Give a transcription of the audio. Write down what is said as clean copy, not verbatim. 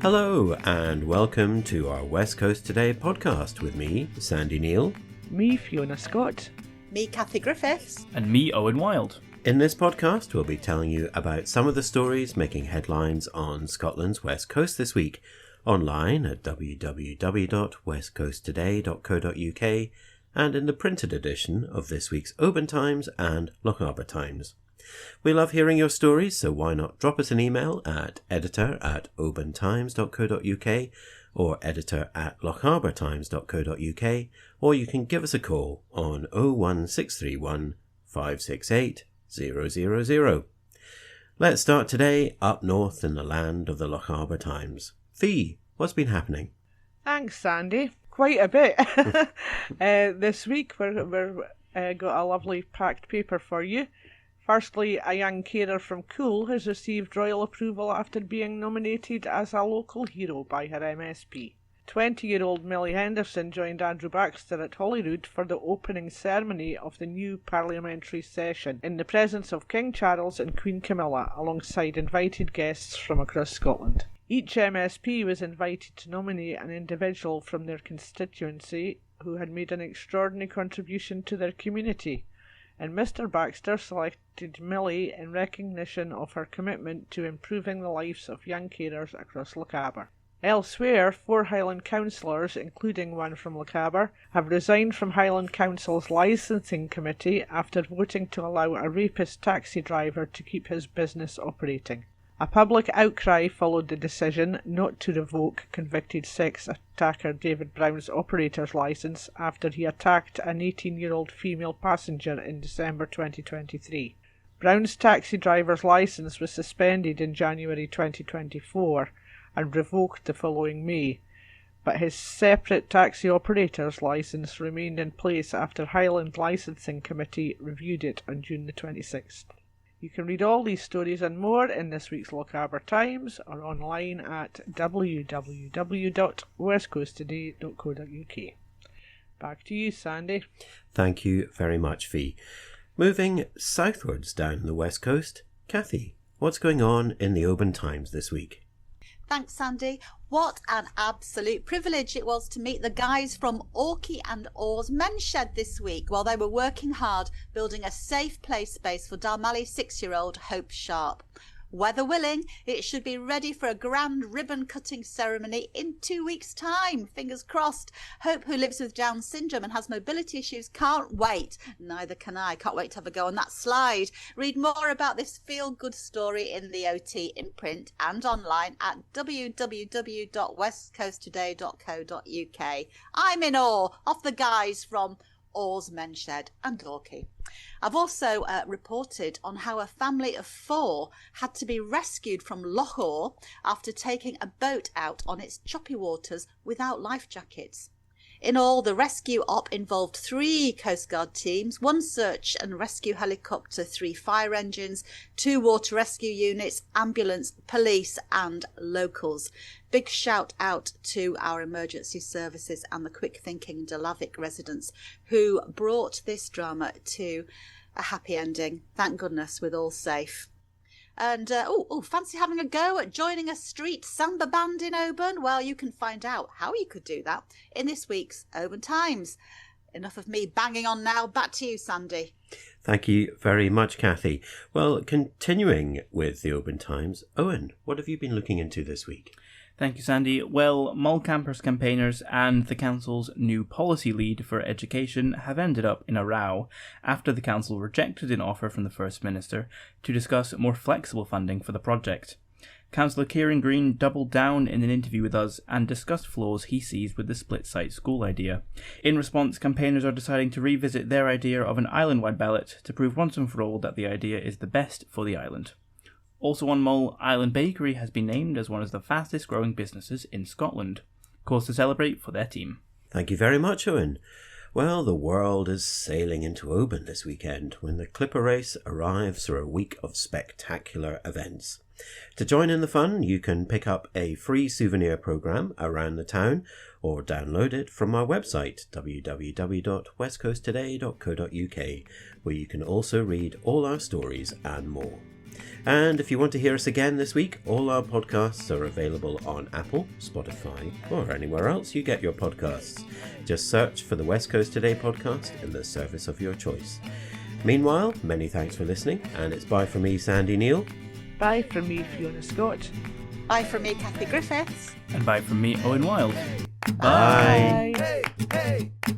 Hello and welcome to our West Coast Today podcast with me, Sandy Neal. Me, Fiona Scott. Me, Kathy Griffiths. And me, Owen Wild. In this podcast, we'll be telling you about some of the stories making headlines on Scotland's West Coast this week, online at www.westcoasttoday.co.uk and in the printed edition of this week's Oban Times and Lochaber Times. We love hearing your stories, so why not drop us an email at editor@obantimes.co.uk or editor@lochabertimes.co.uk, or you can give us a call on 01631 568 000. Let's start today up north in the land of the Lochaber Times. Fee, what's been happening? Thanks, Sandy. Quite a bit. This week we've got a lovely packed paper for you. Firstly, a young carer from Coole has received royal approval after being nominated as a local hero by her MSP. 20-year-old Millie Henderson joined Andrew Baxter at Holyrood for the opening ceremony of the new parliamentary session in the presence of King Charles and Queen Camilla, alongside invited guests from across Scotland. Each MSP was invited to nominate an individual from their constituency who had made an extraordinary contribution to their community, and Mr Baxter selected Millie in recognition of her commitment to improving the lives of young carers across Lochaber. Elsewhere, 4 Highland councillors, including one from Lochaber, have resigned from Highland Council's licensing committee after voting to allow a rapist taxi driver to keep his business operating. A public outcry followed the decision not to revoke convicted sex attacker David Brown's operator's licence after he attacked an 18-year-old female passenger in December 2023. Brown's taxi driver's licence was suspended in January 2024 and revoked the following May, but his separate taxi operator's licence remained in place after Highland Licensing Committee reviewed it on June the 26th. You can read all these stories and more in this week's Lochaber Times or online at www.westcoasttoday.co.uk. Back to you, Sandy. Thank you very much, Fee. Moving southwards down the west coast, Kathy, what's going on in the Oban Times this week? Thanks, Sandy. What an absolute privilege it was to meet the guys from Orkey and Oars Men's Shed this week while they were working hard building a safe play space for Dalmally 6-year-old Hope Sharp. Weather willing, it should be ready for a grand ribbon cutting ceremony in 2 weeks' time. Fingers crossed. Hope, who lives with Down syndrome and has mobility issues, can't wait. Neither can I. Can't wait to have a go on that slide. Read more about this feel-good story in the OT in print and online at www.westcoasttoday.co.uk. I'm in awe of the guys from Oars Men's Shed and Orkey. I've also reported on how a family of 4 had to be rescued from Loch Oar after taking a boat out on its choppy waters without life jackets. In all, the rescue op involved 3 Coast Guard teams, 1 search and rescue helicopter, 3 fire engines, 2 water rescue units, ambulance, police and locals. Big shout out to our emergency services and the quick thinking Delavic residents who brought this drama to a happy ending. Thank goodness, with all safe. And, fancy having a go at joining a street samba band in Oban? Well, you can find out how you could do that in this week's Oban Times. Enough of me banging on now. Back to you, Sandy. Thank you very much, Kathy. Well, continuing with the Oban Times, Owen, what have you been looking into this week? Thank you, Sandy. Well, Mull Campers campaigners and the council's new policy lead for education have ended up in a row after the council rejected an offer from the First Minister to discuss more flexible funding for the project. Councillor Kieran Green doubled down in an interview with us and discussed flaws he sees with the split-site school idea. In response, campaigners are deciding to revisit their idea of an island-wide ballot to prove once and for all that the idea is the best for the island. Also on Mull, Island Bakery has been named as one of the fastest growing businesses in Scotland. Cause to celebrate for their team. Thank you very much, Owen. Well, the world is sailing into Oban this weekend when the Clipper Race arrives for a week of spectacular events. To join in the fun, you can pick up a free souvenir programme around the town or download it from our website www.westcoasttoday.co.uk, where you can also read all our stories and more. And if you want to hear us again this week, all our podcasts are available on Apple, Spotify, or anywhere else you get your podcasts. Just search for the West Coast Today podcast in the service of your choice. Meanwhile, many thanks for listening, and it's bye from me, Sandy Neal. Bye from me, Fiona Scott. Bye from me, Kathy Griffiths. And bye from me, Owen Wild. Bye. Bye. Hey, hey.